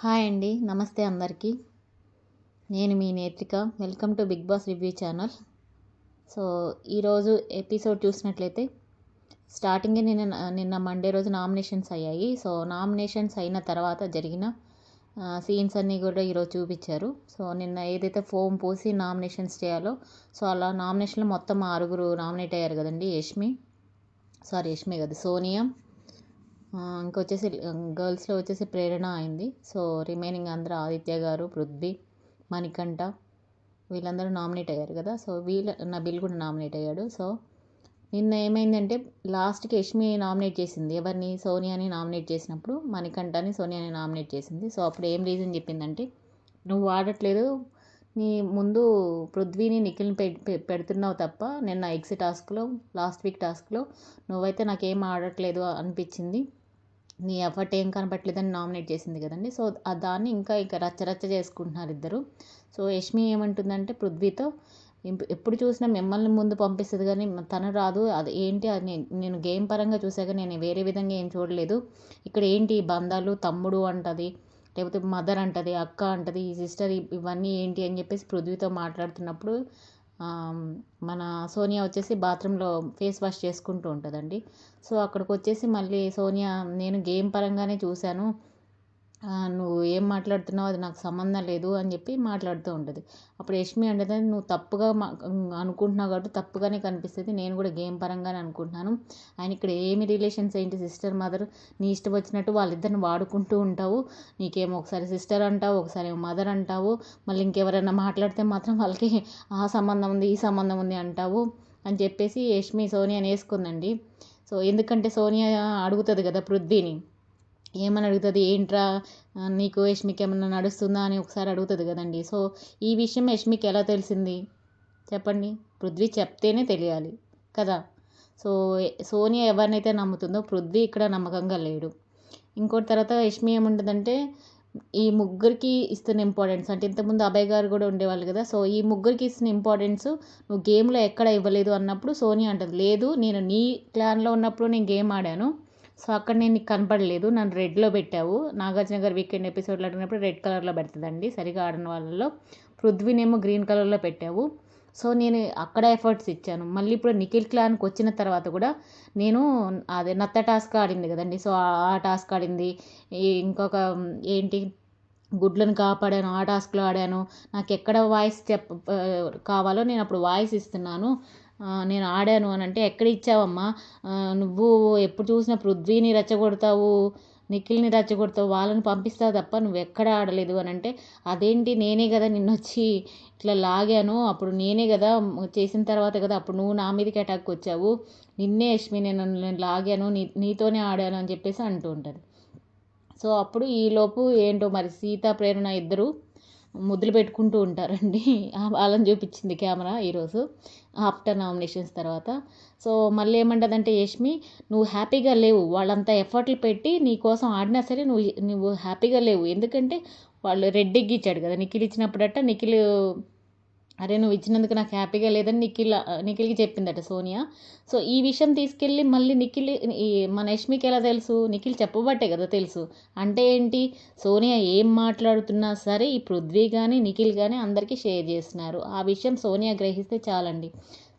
Hi అండి. నమస్తే అందరికీ. నేను మీ Netrika. Welcome to Bigg Boss review channel. So, ఈరోజు ఎపిసోడ్ చూసినట్లయితే స్టార్టింగే నిన్న మండే రోజు నామినేషన్స్ అయ్యాయి. సో, నామినేషన్స్ అయిన తర్వాత జరిగిన సీన్స్ అన్నీ కూడా ఈరోజు చూపించారు. సో, నిన్న ఏదైతే ఫోమ్ పోసి నామినేషన్స్ చేయాలో, సో అలా నామినేషన్లో మొత్తం 6 నామినేట్ అయ్యారు కదండి. యష్మి కాదు, సోనియా, ఇంకొచ్చేసి గర్ల్స్లో వచ్చేసి ప్రేరణ అయింది. సో రిమైనింగ్ అందరూ ఆదిత్య గారు, పృథ్వీ, మణికంఠ వీళ్ళందరూ నామినేట్ అయ్యారు కదా. సో నబిల్ కూడా నామినేట్ అయ్యాడు. సో నిన్న ఏమైందంటే లాస్ట్కి యష్మి నామినేట్ చేసింది ఎవరిని, సోనియాని నామినేట్ చేసినప్పుడు మణికంఠని సోనియాని నామినేట్ చేసింది. సో అప్పుడు ఏం రీజన్ చెప్పిందంటే, నువ్వు ఆడట్లేదు, నీ ముందు పృథ్వీని నిఖిల్ని పెడుతున్నావు తప్ప నిన్న ఎగ్స్ టాస్క్లో, లాస్ట్ వీక్ టాస్క్లో నువ్వైతే నాకేం ఆడట్లేదు అనిపించింది, నీ ఎఫర్ట్ ఏం కనపట్లేదని నామినేట్ చేసింది కదండి. సో దాన్ని ఇంకా రచ్చరచ్చ చేసుకుంటున్నారు ఇద్దరు. సో యష్మి ఏమంటుందంటే పృథ్వీతో, ఎప్పుడు చూసినా మిమ్మల్ని ముందు పంపిస్తుంది కానీ తను రాదు, అది ఏంటి, అది నేను గేమ్ పరంగా చూసాక నేను వేరే విధంగా ఏం చూడలేదు, ఇక్కడ ఏంటి బంధాలు, తమ్ముడు అంటది, లేకపోతే మదర్ అంటది, అక్క అంటది, ఈ సిస్టర్, ఇవన్నీ ఏంటి అని చెప్పేసి పృథ్వీతో మాట్లాడుతున్నప్పుడు మన సోనియా వచ్చేసి బాత్రూంలో ఫేస్ వాష్ చేసుకుంటూ ఉంటుందండి. సో అక్కడికి వచ్చేసి మళ్ళీ సోనియా, నేను గేమ్ పరంగానే చూశాను, నువ్వు ఏం మాట్లాడుతున్నావు అది నాకు సంబంధం లేదు అని చెప్పి మాట్లాడుతూ ఉంటుంది. అప్పుడు యష్మి అంటే, నువ్వు తప్పుగా అనుకుంటున్నావు కాబట్టి తప్పుగానే కనిపిస్తుంది, నేను కూడా గేమ్ పరంగానే అనుకుంటున్నాను, ఆయన ఇక్కడ ఏమి రిలేషన్స్ ఏంటి, సిస్టర్ మదర్, నీ ఇష్టం వచ్చినట్టు వాళ్ళిద్దరిని వాడుకుంటూ ఉంటావు, నీకేమో ఒకసారి సిస్టర్ అంటావు, ఒకసారి మదర్ అంటావు, మళ్ళీ ఇంకెవరైనా మాట్లాడితే మాత్రం వాళ్ళకి ఆ సంబంధం ఉంది, ఈ సంబంధం ఉంది అంటావు అని చెప్పేసి యష్మి సోనియాని వేసుకుందండి. సో ఎందుకంటే సోనియా అడుగుతుంది కదా పృథ్వీని, ఏమని అడుగుతుంది, ఏంట్రా నీకు యష్మికి ఏమన్నా నడుస్తుందా అని ఒకసారి అడుగుతుంది కదండి. సో ఈ విషయం యష్మికి ఎలా తెలిసింది చెప్పండి, పృథ్వీ చెప్తేనే తెలియాలి కదా. సో సోనియా ఎవరినైతే నమ్ముతుందో పృథ్వీ ఇక్కడ నమ్మకంగా లేడు. ఇంకోటి తర్వాత యష్మి ఏముంటుందంటే, ఈ ముగ్గురికి ఇస్తున్న ఇంపార్టెన్స్, అంటే ఇంతకుముందు అభయ్ గారు కూడా ఉండేవాళ్ళు కదా. సో ఈ ముగ్గురికి ఇస్తున్న ఇంపార్టెన్స్ నువ్వు గేమ్లో ఎక్కడ ఇవ్వలేదు అన్నప్పుడు సోనియా అంటుంది, లేదు నేను నీ క్లాన్లో ఉన్నప్పుడు నేను గేమ్ ఆడాను, సో అక్కడ నేను నీకు కనపడలేదు, నన్ను రెడ్లో పెట్టావు, నాగార్జున గారు వీకెండ్ ఎపిసోడ్లో అడిగినప్పుడు రెడ్ కలర్లో పెడుతుందండి సరిగా ఆడిన వాళ్ళలో, పృథ్వీనేమో గ్రీన్ కలర్లో పెట్టావు, సో నేను అక్కడ ఎఫర్ట్స్ ఇచ్చాను. మళ్ళీ ఇప్పుడు నిఖిల్ క్లాన్కి వచ్చిన తర్వాత కూడా నేను అదే నత్త టాస్క్ ఆడింది కదండి, సో ఆ టాస్క్ ఆడింది, ఇంకొక ఏంటి గుడ్లను కాపాడాను, ఆ టాస్క్లో ఆడాను, నాకు ఎక్కడ వాయిస్ కావాలో నేను అప్పుడు వాయిస్ ఇస్తున్నాను, నేను ఆడాను అని అంటే, ఎక్కడ ఇచ్చావమ్మా, నువ్వు ఎప్పుడు చూసినా పృథ్వీని రెచ్చగొడతావు, నిఖిల్ని రెచ్చగొడతావు, వాళ్ళని పంపిస్తావు తప్ప నువ్వు ఎక్కడ ఆడలేదు అని అంటే, అదేంటి నేనే కదా నిన్నొచ్చి ఇట్లా లాగాను, అప్పుడు నేనే కదా చేసిన తర్వాత కదా అప్పుడు నువ్వు నా మీదకి అటాక్ వచ్చావు, నిన్నే యష్మి నేను లాగాను, నీతోనే ఆడాను అని చెప్పేసి అంటూ ఉంటుంది. సో అప్పుడు ఈలోపు ఏంటో మరి సీత, ప్రేరణ ఇద్దరు ముద్దులు పెట్టుకుంటూ ఉంటారండి. వాళ్ళని చూపించింది కెమెరా ఈరోజు ఆఫ్టర్ నామినేషన్స్ తర్వాత. సో మళ్ళీ ఏమంటుందంటే యష్మి, నువ్వు హ్యాపీగా లేవు, వాళ్ళంతా ఎఫర్ట్లు పెట్టి నీ కోసం ఆడినా సరే నువ్వు హ్యాపీగా లేవు, ఎందుకంటే వాళ్ళు రెడ్ ఎగ్ ఇచ్చాడు కదా నిఖిల్ ఇచ్చినప్పుడట, నిఖిల్ అరే నువ్వు ఇచ్చినందుకు నాకు హ్యాపీగా లేదని నిఖిల్కి చెప్పిందట సోనియా. సో ఈ విషయం తీసుకెళ్ళి మళ్ళీ నిఖిల్, మన యష్మికి ఎలా తెలుసు, నిఖిల్ చెప్పబట్టే కదా తెలుసు. అంటే ఏంటి, సోనియా ఏం మాట్లాడుతున్నా సరే ఈ పృథ్వీ కానీ నిఖిల్ కానీ అందరికీ షేర్ చేస్తున్నారు, ఆ విషయం సోనియా గ్రహిస్తే చాలండి.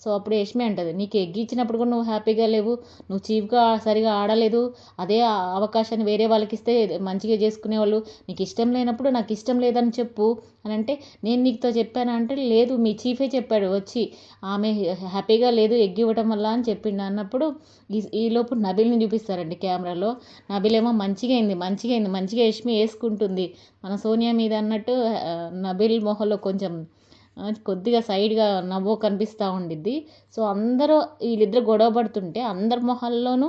సో అప్పుడు యష్మి అంటది, నీకు ఎగ్గిచ్చినప్పుడు కూడా నువ్వు హ్యాపీగా లేవు, నువ్వు చీఫ్గా సరిగా ఆడలేదు, అదే అవకాశాన్ని వేరే వాళ్ళకి ఇస్తే మంచిగా చేసుకునేవాళ్ళు, నీకు ఇష్టం లేనప్పుడు నాకు ఇష్టం లేదని చెప్పు అని అంటే, నేను నీకుతో చెప్పాను అంటే, లేదు మీ చీఫే చెప్పాడు వచ్చి, ఆమె హ్యాపీగా లేదు ఎగ్ ఇవ్వటం వల్ల అని చెప్పిండు అన్నప్పుడు ఈలోపు నబిల్ని చూపిస్తారండి కెమెరాలో. నబిల్ ఏమో మంచిగా యష్మి వేసుకుంటుంది మన సోనియా మీద అన్నట్టు, నబిల్ మొహంలో కొంచెం కొద్దిగా సైడ్గా నవ్వు కనిపిస్తూ ఉండిద్ది. సో అందరూ వీళ్ళిద్దరు గొడవ పడుతుంటే అందరి మొహాల్లోనూ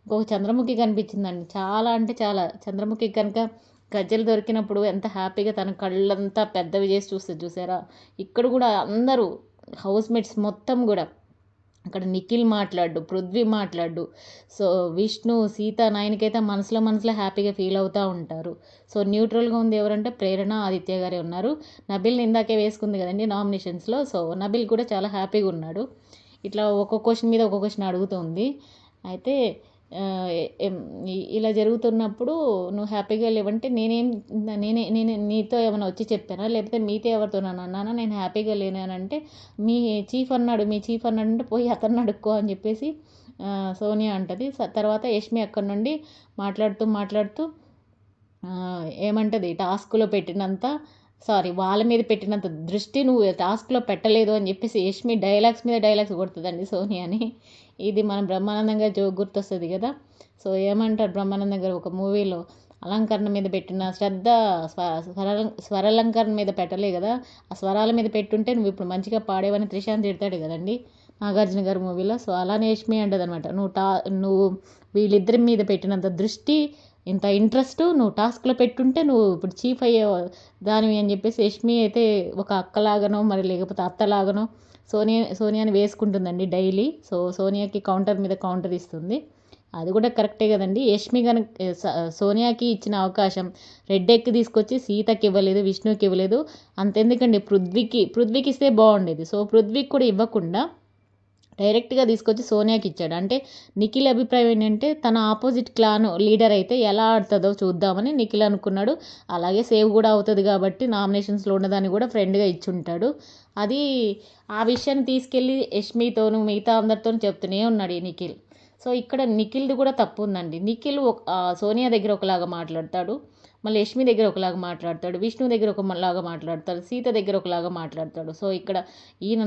ఇంకొక చంద్రముఖి కనిపించిందండి. చాలా అంటే చాలా, చంద్రముఖి కనుక గజ్జలు దొరికినప్పుడు ఎంత హ్యాపీగా తన కళ్ళంతా పెద్దవి చేసి చూస్తుంది చూసారా, ఇక్కడ కూడా అందరూ హౌస్ మేట్స్ మొత్తం కూడా, అక్కడ నిఖిల్ మాట్లాడు, పృథ్వీ మాట్లాడు, సో విష్ణు, సీత, నయనికైతే మనసులో హ్యాపీగా ఫీల్ అవుతూ ఉంటారు. సో న్యూట్రల్గా ఉంది ఎవరంటే ప్రేరణ, ఆదిత్య గారే ఉన్నారు. నబిల్ని ఇందాకే వేసుకుంది కదండి నామినేషన్స్లో, సో నబిల్ కూడా చాలా హ్యాపీగా ఉన్నాడు. ఇట్లా ఒక్కొక్క క్వశ్చన్ మీద ఒక్కొక్క క్వశ్చన్ అడుగుతుంది. అయితే ఎం ఇలా జరుగుతున్నప్పుడు నువ్వు హ్యాపీగా లేవంటే నేనే నీతో ఏమైనా వచ్చి చెప్పానా, లేకపోతే మీతో ఎవరితోనన్నా అన్నానా నేను హ్యాపీగా లేనానంటే మీ చీఫ్ అన్నాడంటే పోయి అతన్ని అడుక్కో అని చెప్పేసి సోనియా అంటది. తర్వాత యష్మి అక్కడి నుండి మాట్లాడుతూ ఏమంటది, టాస్క్లో పెట్టినంత వాళ్ళ మీద పెట్టినంత దృష్టి నువ్వు టాస్క్లో పెట్టలేదు అని చెప్పేసి యష్మి డైలాగ్స్ మీద డైలాగ్స్ కొడుతుందండి సోనియాని. ఇది మన బ్రహ్మానందం గారి జోక్ గుర్తొస్తుంది కదా. సో ఏమంటారు బ్రహ్మానందం గారు ఒక మూవీలో, అలంకరణ మీద పెట్టిన శ్రద్ధ స్వరాలంకరణ మీద పెట్టలే కదా, ఆ స్వరాల మీద పెట్టుంటే నువ్వు ఇప్పుడు మంచిగా పాడేవని త్రిశాంత్ తిడతాడు కదండి నాగార్జున గారి మూవీలో. సో అలానే యష్మి అంటదనమాట, నువ్వు వీళ్ళిద్దరి మీద పెట్టినంత దృష్టి, ఇంత ఇంట్రెస్ట్ నువ్వు టాస్క్లో పెట్టుంటే నువ్వు ఇప్పుడు చీఫ్ అయ్యే దానివి అని చెప్పేసి యష్మి అయితే ఒక అక్కలాగానో మరి లేకపోతే అత్తలాగానో సోనియాని వేసుకుంటుందండి డైలీ. సో సోనియాకి కౌంటర్ మీద కౌంటర్ ఇస్తుంది. అది కూడా కరెక్టే కదండి. యష్మి కనుక సోనియాకి ఇచ్చిన అవకాశం రెడ్ ఎక్కి తీసుకొచ్చి సీతకి ఇవ్వలేదు, విష్ణుకి ఇవ్వలేదు. అంతెందుకండి పృథ్వీకి ఇస్తే బాగుండేది. సో పృథ్వీకి కూడా ఇవ్వకుండా డైరెక్ట్గా తీసుకొచ్చి సోనియాకి ఇచ్చాడు. అంటే నిఖిల్ అభిప్రాయం ఏంటంటే తన ఆపోజిట్ క్లాన్ లీడర్ అయితే ఎలా ఆడుతుందో చూద్దామని నిఖిల్ అనుకున్నాడు. అలాగే సేవ్ కూడా అవుతుంది కాబట్టి నామినేషన్స్లో ఉన్నదాన్ని కూడా ఫ్రెండ్గా ఇచ్చుంటాడు. అది ఆ విషయాన్ని తీసుకెళ్ళి యష్మితోనూ మిగతా అందరితోనూ చెప్తూనే ఉన్నాడు ఈ నిఖిల్. సో ఇక్కడ నిఖిల్ది కూడా తప్పు ఉందండి. నిఖిల్ సోనియా దగ్గర ఒకలాగా మాట్లాడతాడు, మళ్ళీ యష్మి దగ్గర ఒకలాగా మాట్లాడతాడు, విష్ణు దగ్గర ఒకలాగా మాట్లాడతాడు, సీత దగ్గర ఒకలాగా మాట్లాడతాడు. సో ఇక్కడ ఈయన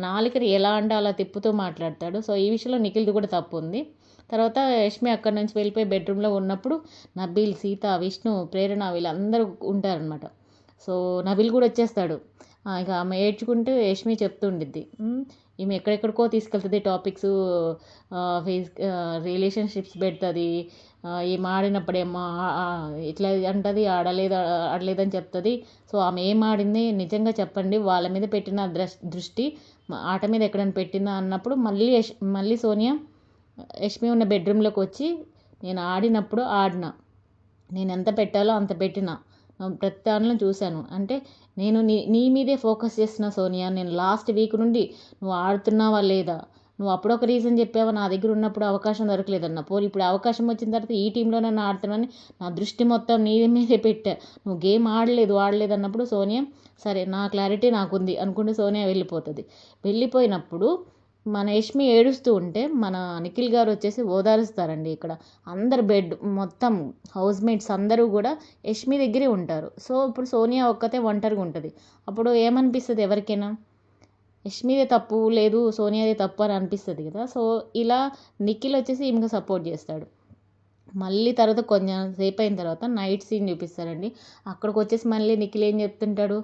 నాలుకని ఎలా అంటే అలా తిప్పుతూ మాట్లాడతాడు. సో ఈ విషయంలో నిఖిల్ది కూడా తప్పు ఉంది. తర్వాత యష్మి అక్కడి నుంచి వెళ్ళిపోయి బెడ్రూమ్లో ఉన్నప్పుడు నబీల్, సీత, విష్ణు, ప్రేరణ వీళ్ళందరూ ఉంటారనమాట. సో నబీల్ కూడా వచ్చేస్తాడు. ఇక ఆమె ఏడ్చుకుంటూ యష్మి చెప్తుండిద్ది, ఈమె ఎక్కడెక్కడికో తీసుకెళ్తుంది టాపిక్స్, ఫేస్ రిలేషన్షిప్స్ పెడుతుంది, ఈమె ఆడినప్పుడేమో ఇట్లా అంటుంది, ఆడలేదని చెప్తుంది. సో ఆమె ఏం ఆడింది నిజంగా చెప్పండి, వాళ్ళ మీద పెట్టిన దృష్టి ఆట మీద ఎక్కడైనా పెట్టిందా అన్నప్పుడు మళ్ళీ సోనియా యష్మి ఉన్న బెడ్రూమ్లోకి వచ్చి, నేను ఆడినప్పుడు ఆడినా, నేను ఎంత పెట్టాలో అంత పెట్టినా, ప్రతి దానిలో చూశాను అంటే నేను నీ మీదే ఫోకస్ చేస్తున్నా సోనియా, నేను లాస్ట్ వీక్ నుండి నువ్వు ఆడుతున్నావా లేదా, నువ్వు అప్పుడొక రీజన్ చెప్పావా నా దగ్గర ఉన్నప్పుడు అవకాశం దొరకలేదన్న, పోనీ ఇప్పుడు అవకాశం వచ్చిన తర్వాత ఈ టీంలో నన్ను ఆడుతున్నానని నా దృష్టి మొత్తం నీ మీదే పెట్టా, నువ్వు గేమ్ ఆడలేదు అన్నప్పుడు సోనియా సరే నా క్లారిటీ నాకుంది అనుకుంటే సోనియా వెళ్ళిపోయినప్పుడు మన యష్మి ఏడుస్తూ ఉంటే మన నిఖిల్ గారు వచ్చేసి ఓదారుస్తారండి. ఇక్కడ అందరు మొత్తం హౌస్ మేట్స్ అందరూ కూడా యష్మి దగ్గరే ఉంటారు. సో ఇప్పుడు సోనియా ఒక్కతే ఒంటరిగా ఉంటుంది. అప్పుడు ఏమనిపిస్తుంది ఎవరికైనా, యష్మిదే తప్పు లేదు సోనియాదే తప్పు అని అనిపిస్తుంది కదా. సో ఇలా నిఖిల్ వచ్చేసి ఈమెకు సపోర్ట్ చేస్తాడు. మళ్ళీ తర్వాత కొంచెం సేపు అయిన తర్వాత నైట్ సీన్ చూపిస్తారండి. అక్కడికి వచ్చేసి మళ్ళీ నిఖిల్ ఏం చెప్తుంటాడు,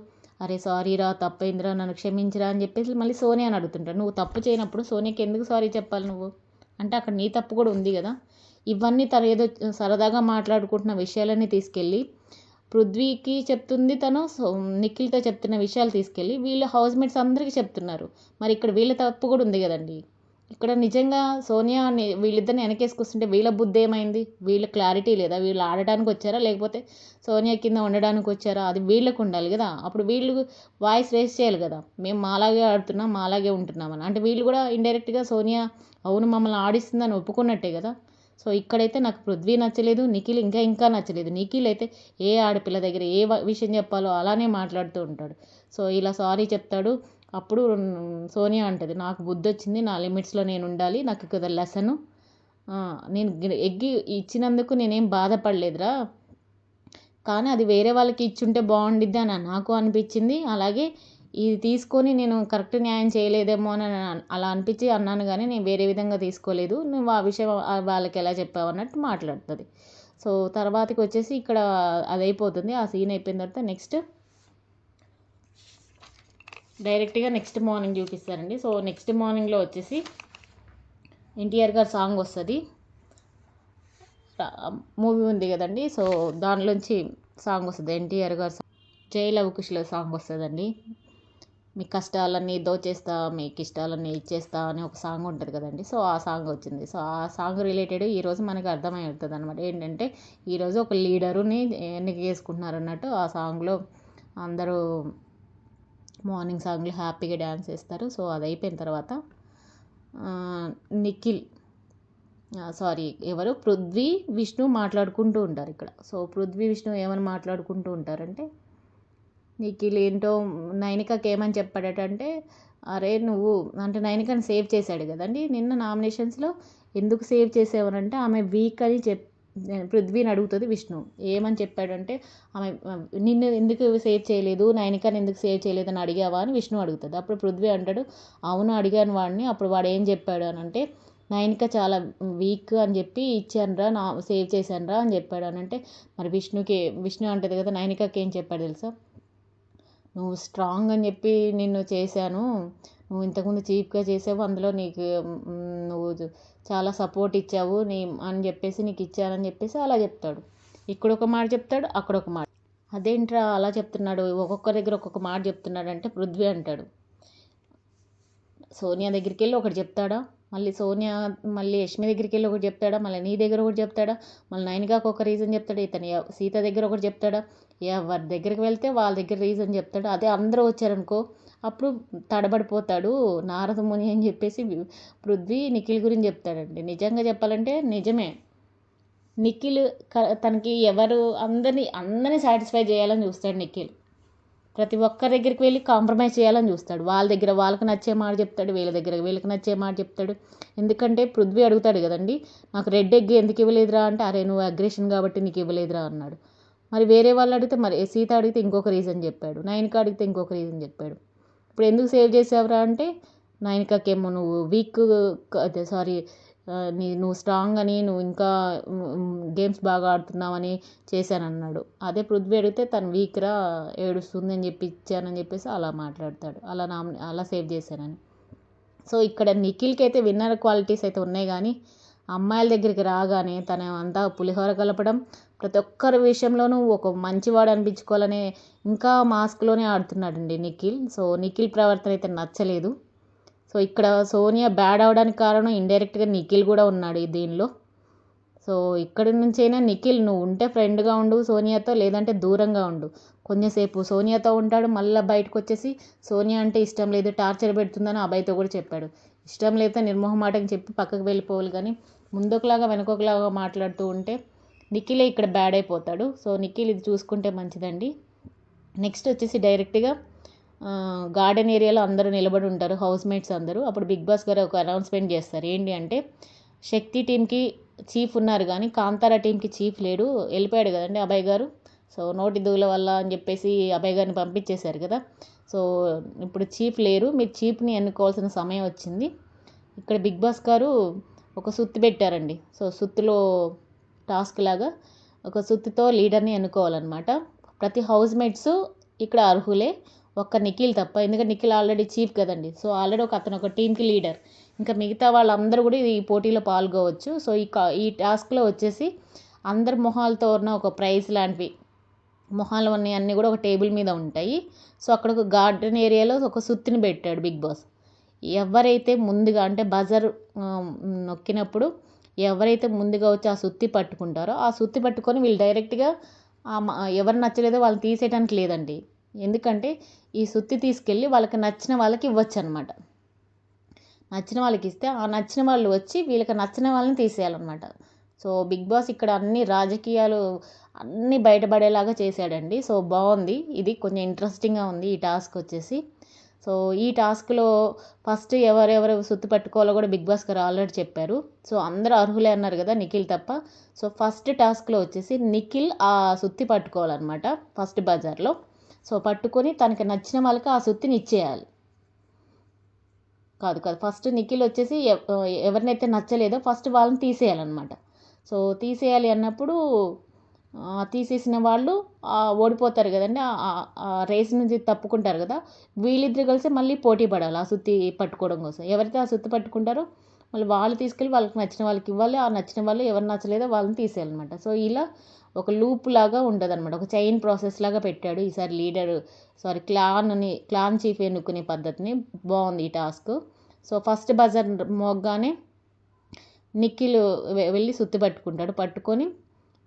అరే సారీ రా, తప్పైందిరా, నన్ను క్షమించరా అని చెప్పేసి మళ్ళీ సోనియాని అడుగుతుంటాడు. నువ్వు తప్పు చేయనప్పుడు సోనియాకి ఎందుకు సారీ చెప్పాలి నువ్వు, అంటే అక్కడ నీ తప్పు కూడా ఉంది కదా. ఇవన్నీ తను ఏదో సరదాగా మాట్లాడుకుంటున్న విషయాలన్నీ తీసుకెళ్ళి పృథ్వీకి చెప్తుంది తను, నిఖిల్తో చెప్తున్న విషయాలు తీసుకెళ్ళి వీళ్ళ హౌస్ మేట్స్ అందరికీ చెప్తున్నారు. మరి ఇక్కడ వీళ్ళ తప్పు కూడా ఉంది కదండి. ఇక్కడ నిజంగా సోనియా వీళ్ళిద్దరిని వెనకేసుకొస్తుంటే వీళ్ళ బుద్ధి ఏమైంది, వీళ్ళ క్లారిటీ లేదా, వీళ్ళు ఆడటానికి వచ్చారా లేకపోతే సోనియా కింద ఉండడానికి వచ్చారా, అది వీళ్ళకు ఉండాలి కదా. అప్పుడు వీళ్ళు వాయిస్ రేస్ చేయాలి కదా, మేము మాలాగే ఆడుతున్నాం మాలాగే ఉంటున్నామని. అంటే వీళ్ళు కూడా ఇండైరెక్ట్గా సోనియా అవును మమ్మల్ని ఆడిస్తుందని ఒప్పుకున్నట్టే కదా. సో ఇక్కడైతే నాకు పృథ్వీ నచ్చలేదు, నిఖిల్ ఇంకా నచ్చలేదు. నిఖిల్ అయితే ఏ ఆడపిల్ల దగ్గర ఏ విషయం చెప్పాలో అలానే మాట్లాడుతూ ఉంటాడు. సో ఇలా సారీ చెప్తాడు. అప్పుడు సోనియా అంటది, నాకు బుద్ధి వచ్చింది, నా లిమిట్స్లో నేను ఉండాలి, నాకు కదా లెసను, నేను ఎగ్గి ఇచ్చినందుకు నేనేం బాధపడలేదురా, కానీ అది వేరే వాళ్ళకి ఇచ్చుంటే బాగుండిద్ది అని నాకు అనిపించింది. అలాగే ఇది తీసుకొని నేను కరెక్ట్ న్యాయం చేయలేదేమో అని అలా అనిపించి అన్నాను, కానీ నేను వేరే విధంగా తీసుకోలేదు, నువ్వు ఆ విషయం వాళ్ళకి ఎలా చెప్పావు అన్నట్టు మాట్లాడుతుంది. సో తర్వాతకి వచ్చేసి ఇక్కడ అది అయిపోతుంది. ఆ సీన్ అయిపోయిన తర్వాత డైరెక్ట్గా నెక్స్ట్ మార్నింగ్ చూపిస్తారండి. సో నెక్స్ట్ మార్నింగ్లో వచ్చేసి ఎన్టీఆర్ గారి సాంగ్ వస్తుంది, మూవీ ఉంది కదండి. సో దానిలోంచి సాంగ్ వస్తుంది, ఎన్టీఆర్ గారు జై లవ్ కుష్లో సాంగ్ వస్తుందండి. మీ కష్టాలన్నీ దోచేస్తా, మీకు ఇష్టాలన్నీ ఇచ్చేస్తా అని ఒక సాంగ్ ఉంటుంది కదండి. సో ఆ సాంగ్ వచ్చింది. సో ఆ సాంగ్ రిలేటెడ్ ఈరోజు మనకు అర్థమవుతుంది అనమాట. ఏంటంటే ఈరోజు ఒక లీడరుని ఎన్నిక చేసుకుంటున్నారు అన్నట్టు. ఆ సాంగ్లో అందరూ మార్నింగ్ సాంగ్లో హ్యాపీగా డ్యాన్స్ చేస్తారు. సో అది అయిపోయిన తర్వాత నిఖిల్ సారీ ఎవరు పృథ్వీ విష్ణు మాట్లాడుకుంటూ ఉంటారు ఇక్కడ. సో పృథ్వీ విష్ణు ఏమని మాట్లాడుకుంటూ ఉంటారంటే, నిఖిల్ ఏంటో నైనికకి ఏమని చెప్పాడటంటే, అరే నువ్వు అంటే నైనికని సేవ్ చేశాడు కదండి నిన్న నామినేషన్స్లో, ఎందుకు సేవ్ చేసావనంటే ఆమె వీక్ అని పృథ్వీని అడుగుతుంది విష్ణు. ఏమని చెప్పాడంటే, ఆమె నిన్ను ఎందుకు సేవ్ చేయలేదు, నైనికని ఎందుకు సేవ్ చేయలేదు అని అడిగావా అని విష్ణు అడుగుతుంది. అప్పుడు పృథ్వీ అంటాడు, అవును అడిగాను వాడిని. అప్పుడు వాడు ఏం చెప్పాడు అని అంటే, నైనిక చాలా వీక్ అని చెప్పి ఇచ్చానురా, నా సేవ్ చేశానురా అని చెప్పాడు అని అంటే, మరి విష్ణు అంటది కదా, నైనికకి ఏం చెప్పాడు తెలుసా, నువ్వు స్ట్రాంగ్ అని చెప్పి నిన్ను చేశాను, నువ్వు ఇంతకుముందు చీప్గా చేసావు, అందులో నీకు నువ్వు చాలా సపోర్ట్ ఇచ్చావు అని చెప్పేసి నీకు ఇచ్చానని చెప్పేసి అలా చెప్తాడు. ఇక్కడ ఒక మాట చెప్తాడు, అక్కడ ఒక మాట. అదేంట్రా అలా చెప్తున్నాడు, ఒక్కొక్క దగ్గర ఒక్కొక్క మాట చెప్తున్నాడు అంటే పృథ్వీ అంటాడు, సోనియా దగ్గరికి వెళ్ళి ఒకటి చెప్తాడా, మళ్ళీ యష్మి దగ్గరికి వెళ్ళి ఒకటి చెప్తాడా, మళ్ళీ నీ దగ్గర ఒకటి చెప్తాడా, మళ్ళీ నైనికాకు ఒక రీజన్ చెప్తాడా, ఇతను సీత దగ్గర ఒకటి చెప్తాడా, ఎవరి దగ్గరికి వెళ్తే వాళ్ళ దగ్గర రీజన్ చెప్తాడు. అదే అందరూ వచ్చారనుకో అప్పుడు తడబడిపోతాడు నారదముని అని చెప్పేసి పృథ్వీ నిఖిల్ గురించి చెప్తాడండి. నిజంగా చెప్పాలంటే నిజమే, నిఖిల్ తనకి అందరినీ సాటిస్ఫై చేయాలని చూస్తాడు నిఖిల్. ప్రతి ఒక్కరి దగ్గరికి వెళ్ళి కాంప్రమైజ్ చేయాలని చూస్తాడు. వాళ్ళ దగ్గర వాళ్ళకి నచ్చే మాట చెప్తాడు, వీళ్ళ దగ్గర వీళ్ళకి నచ్చే మాట చెప్తాడు. ఎందుకంటే పృథ్వీ అడుగుతాడు కదండి, నాకు రెడ్ ఎగ్ ఎందుకు ఇవ్వలేదురా అంటే, అరే నువ్వు అగ్రెషన్ కాబట్టి నీకు ఇవ్వలేదురా అన్నాడు. మరి వేరే వాళ్ళు అడిగితే, మరి సీత అడిగితే ఇంకొక రీజన్ చెప్పాడు, నైనిక అడిగితే ఇంకొక రీజన్ చెప్పాడు. ఇప్పుడు ఎందుకు సేవ్ చేసావురా అంటే, నైనికకేమో నువ్వు వీక్, సారీ నువ్వు స్ట్రాంగ్ అని, నువ్వు ఇంకా గేమ్స్ బాగా ఆడుతున్నావని చేశానన్నాడు. అదే పృథ్వీ అడిగితే తను వీక్రా, ఏడుస్తుంది అని చెప్పి ఇచ్చానని చెప్పేసి అలా మాట్లాడతాడు, అలా సేవ్ చేశానని. సో ఇక్కడ నిఖిల్కి అయితే విన్నర్ క్వాలిటీస్ అయితే ఉన్నాయి, కానీ అమ్మాయిల దగ్గరికి రాగానే తన అంతా పులిహోర కలపడం, ప్రతి ఒక్కరి విషయంలోనూ ఒక మంచివాడు అనిపించుకోవాలనే ఇంకా మాస్క్లోనే ఆడుతున్నాడండి నిఖిల్. సో నిఖిల్ ప్రవర్తన అయితే నచ్చలేదు. సో ఇక్కడ సోనియా బ్యాడ్ అవడానికి కారణం ఇండైరెక్ట్గా నిఖిల్ కూడా ఉన్నాడు దీనిలో. సో ఇక్కడి నుంచైనా నిఖిల్ నువ్వు ఉంటే ఫ్రెండ్గా ఉండు సోనియాతో, లేదంటే దూరంగా ఉండు. కొంచెంసేపు సోనియాతో ఉంటాడు, మళ్ళీ బయటకు వచ్చేసి సోనియా అంటే ఇష్టం లేదు, టార్చర్ పెడుతుందని అబ్బాయితో కూడా చెప్పాడు. ఇష్టం లేకపోతే నిర్మోహమాటం చెప్పి పక్కకు వెళ్ళిపోవాలి, కానీ ముందుకులాగా వెనకొకలాగా మాట్లాడుతూ ఉంటే నిఖిలే ఇక్కడ బ్యాడ్ అయిపోతాడు. సో నిఖిల్ ఇది చూసుకుంటే మంచిదండి. నెక్స్ట్ వచ్చేసి డైరెక్ట్గా గార్డెన్ ఏరియాలో అందరూ నిలబడి ఉంటారు, హౌస్ మేట్స్ అందరూ. అప్పుడు బిగ్ బాస్ గారు ఒక అనౌన్స్మెంట్ చేస్తారు. ఏంటి అంటే, శక్తి టీంకి చీఫ్ ఉన్నారు కానీ కాంతారా టీంకి చీఫ్ లేడు, వెళ్ళిపోయాడు కదండి అభయ్ గారు. సో నోటి దూల వల్ల అని చెప్పేసి అభయ్ గారిని పంపించేశారు కదా. సో ఇప్పుడు చీఫ్ లేరు, మీరు చీఫ్ని ఎన్నుకోవాల్సిన సమయం వచ్చింది. ఇక్కడ బిగ్ బాస్ గారు ఒక సుత్తి పెట్టారండి. సో సుత్తిలో టాస్క్ లాగా ఒక సుత్తితో లీడర్ని ఎన్నుకోవాలన్నమాట. ప్రతి హౌస్ మేట్స్ ఇక్కడ అర్హులే, ఒక్క నిఖిల్ తప్ప. ఎందుకంటే నిఖిల్ ఆల్రెడీ చీఫ్ కదండి. సో ఆల్రెడీ అతను ఒక టీంకి లీడర్, ఇంకా మిగతా వాళ్ళందరూ కూడా ఈ పోటీలో పాల్గొవచ్చు. సో ఈ టాస్క్లో వచ్చేసి అందరి మొహాలతో ఉన్న ఒక ప్రైజ్ లాంటివి, మొహాలు అన్నీ కూడా ఒక టేబుల్ మీద ఉంటాయి. సో అక్కడ ఒక గార్డెన్ ఏరియాలో ఒక సుత్తిని పెట్టాడు బిగ్ బాస్. ఎవరైతే ముందుగా అంటే బజర్ నొక్కినప్పుడు ఎవరైతే ముందుగా వచ్చి ఆ సుత్తి పట్టుకుంటారో, ఆ సుత్తి పట్టుకొని వీళ్ళు డైరెక్ట్గా ఎవరు నచ్చలేదో వాళ్ళని తీసేయడానికి లేదండి. ఎందుకంటే ఈ సుత్తి తీసుకెళ్ళి వాళ్ళకి నచ్చిన వాళ్ళకి ఇవ్వచ్చు అనమాట. నచ్చిన వాళ్ళకి ఇస్తే ఆ నచ్చిన వాళ్ళు వచ్చి వీళ్ళకి నచ్చిన వాళ్ళని తీసేయాలన్నమాట. సో బిగ్ బాస్ ఇక్కడ అన్ని రాజకీయాలు అన్నీ బయటపడేలాగా చేశాడండి. సో బాగుంది, ఇది కొంచెం ఇంట్రెస్టింగ్గా ఉంది ఈ టాస్క్ వచ్చేసి. సో ఈ టాస్క్లో ఫస్ట్ ఎవరెవరు సుత్తి పట్టుకోవాలో కూడా బిగ్ బాస్ గారు ఆల్రెడీ చెప్పారు. సో అందరూ అర్హులే అన్నారు కదా నిఖిల్ తప్ప. సో ఫస్ట్ టాస్క్లో వచ్చేసి నిఖిల్ ఆ సుత్తి పట్టుకోవాలన్నమాట ఫస్ట్ బజార్లో. సో పట్టుకొని తనకి నచ్చిన వాళ్ళకి ఆ సుత్తిని ఇచ్చేయాలి. కాదు ఫస్ట్ నిఖిల్ వచ్చేసి ఎవరినైతే నచ్చలేదో ఫస్ట్ వాళ్ళని తీసేయాలన్నమాట. సో తీసేయాలి అన్నప్పుడు తీసేసిన వాళ్ళు ఓడిపోతారు కదండి, ఆ రేస్ నుంచి తప్పుకుంటారు కదా. వీళ్ళిద్దరు కలిసి మళ్ళీ పోటీ పడాలి ఆ సుత్తి పట్టుకోవడం కోసం. ఎవరైతే ఆ సుత్తి పట్టుకుంటారో మళ్ళీ వాళ్ళు తీసుకెళ్ళి వాళ్ళకి నచ్చిన వాళ్ళకి ఇవ్వాలి, ఆ నచ్చిన వాళ్ళు ఎవరు నచ్చలేదో వాళ్ళని తీసేయాలన్నమాట. సో ఇలా ఒక లూప్ లాగా ఉంటుంది అనమాట, ఒక చైన్ ప్రాసెస్ లాగా పెట్టాడు ఈసారి క్లాన్ చీఫ్ ఎన్నుకునే పద్ధతిని. బాగుంది ఈ టాస్క్. సో ఫస్ట్ బజర్ మోగ్గానే నిఖిల్ వెళ్ళి సుత్తి పట్టుకొని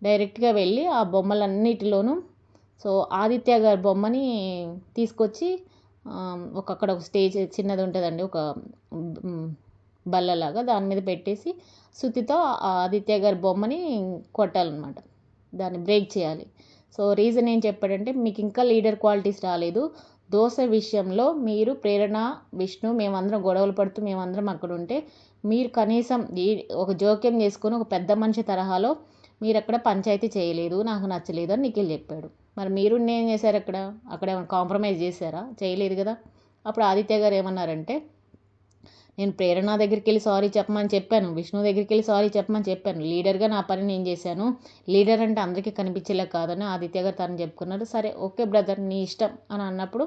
డైరెక్ట్గా వెళ్ళి ఆ బొమ్మలన్నిటిలోనూ సో ఆదిత్య గారి బొమ్మని తీసుకొచ్చి అక్కడ ఒక స్టేజ్ చిన్నది ఉంటుందండి, ఒక బల్లలాగా దాని మీద పెట్టేసి సుత్తితో ఆదిత్య గారి బొమ్మని కొట్టాలన్నమాట, దాన్ని బ్రేక్ చేయాలి. సో రీజన్ ఏం చెప్పాడంటే, మీకు ఇంకా లీడర్ క్వాలిటీస్ రాలేదు, దోశ విషయంలో మీరు ప్రేరణ, విష్ణు మేమందరం గొడవలు పడుతూ మేమందరం అక్కడ ఉంటే మీరు కనీసం ఒక జోక్యం చేసుకొని ఒక పెద్ద మనిషి తరహాలో మీరు అక్కడ పంచాయతీ చేయలేదు, నాకు నచ్చలేదు అని నిఖిల్ చెప్పాడు. మరి మీరు ఏం చేశారు అక్కడ ఏమైనా కాంప్రమైజ్ చేశారా? చేయలేదు కదా. అప్పుడు ఆదిత్య గారు ఏమన్నారంటే, నేను ప్రేరణ దగ్గరికి వెళ్ళి సారీ చెప్పమని చెప్పాను, విష్ణు దగ్గరికి వెళ్ళి సారీ చెప్పమని చెప్పాను, లీడర్గా నా పని నేను చేశాను, లీడర్ అంటే అందరికీ కనిపించేలా కాదని ఆదిత్య గారు తను చెప్పుకున్నారు. సరే ఓకే బ్రదర్ నీ ఇష్టం అని అన్నప్పుడు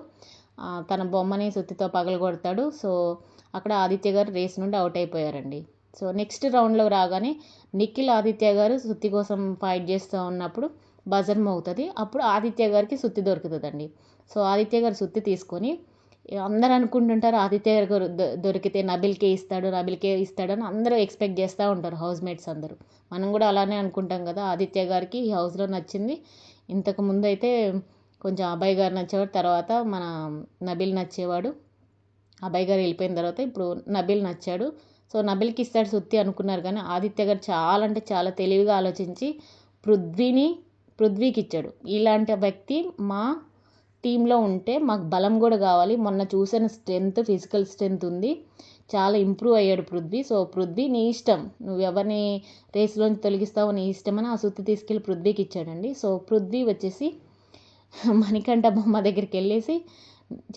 తన బొమ్మని సుత్తితో పగలగొడతాడు. సో అక్కడ ఆదిత్య గారు రేస్ నుండి అవుట్ అయిపోయారండి. సో నెక్స్ట్ రౌండ్లో రాగానే నిఖిల్ ఆదిత్య గారు సుత్తి కోసం ఫైట్ చేస్తూ ఉన్నప్పుడు బజర్ మోగుతుంది. అప్పుడు ఆదిత్య గారికి సుత్తి దొరుకుతుందండి. సో ఆదిత్య గారు సుత్తి తీసుకొని, అందరు అనుకుంటుంటారు ఆదిత్య గారు దొరికితే నబిల్కే ఇస్తాడు అని అందరూ ఎక్స్పెక్ట్ చేస్తూ ఉంటారు హౌస్ మేట్స్ అందరూ. మనం కూడా అలానే అనుకుంటాం కదా. ఆదిత్య గారికి ఈ హౌస్లో నచ్చింది, ఇంతకు ముందు అయితే కొంచెం అభయ్ గారు నచ్చేవాడు, తర్వాత మన నబిల్ నచ్చేవాడు. అభయ్ గారు వెళ్ళిపోయిన తర్వాత ఇప్పుడు నబిల్ నచ్చాడు. సో నబిల్కి ఇస్తాడు సుత్తి అనుకున్నారు, కానీ ఆదిత్య గారు చాలా అంటే చాలా తెలివిగా ఆలోచించి పృథ్వీకి ఇచ్చాడు. ఇలాంటి వ్యక్తి మా టీంలో ఉంటే మాకు బలం కూడా కావాలి, మొన్న చూసిన స్ట్రెంగ్త్, ఫిజికల్ స్ట్రెంగ్త్ ఉంది, చాలా ఇంప్రూవ్ అయ్యాడు పృథ్వీ. సో పృథ్వీ నీ ఇష్టం, నువ్వు ఎవరిని రేసులోంచి తొలగిస్తావో నీ ఇష్టమని ఆ సుత్తి తీసుకెళ్ళి పృథ్వీకి ఇచ్చాడండి. సో పృథ్వీ వచ్చేసి మణికంఠ బొమ్మ దగ్గరికి వెళ్ళేసి,